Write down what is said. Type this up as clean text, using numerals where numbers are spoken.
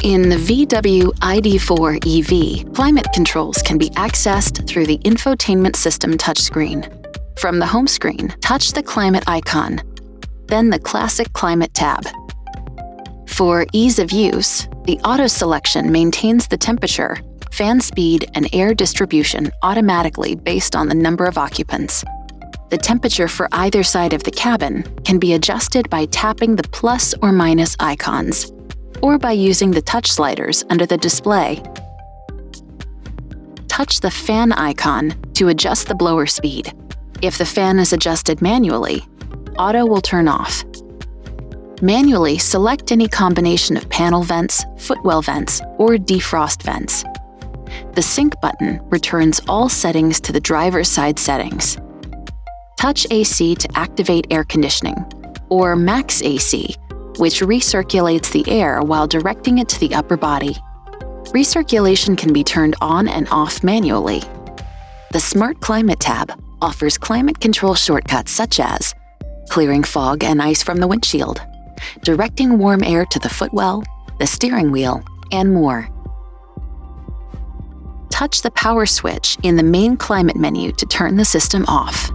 In the VW ID4 EV, climate controls can be accessed through the infotainment system touchscreen. From the home screen, touch the climate icon, then the classic climate tab. For ease of use, the auto selection maintains the temperature, fan speed, and air distribution automatically based on the number of occupants. The temperature for either side of the cabin can be adjusted by tapping the plus or minus icons, or by using the touch sliders under the display. Touch the fan icon to adjust the blower speed. If the fan is adjusted manually, auto will turn off. Manually select any combination of panel vents, footwell vents, or defrost vents. The sync button returns all settings to the driver's side settings. Touch AC to activate air conditioning, or Max AC, which recirculates the air while directing it to the upper body. Recirculation can be turned on and off manually. The Smart Climate tab offers climate control shortcuts such as clearing fog and ice from the windshield, directing warm air to the footwell, the steering wheel, and more. Touch the power switch in the main climate menu to turn the system off.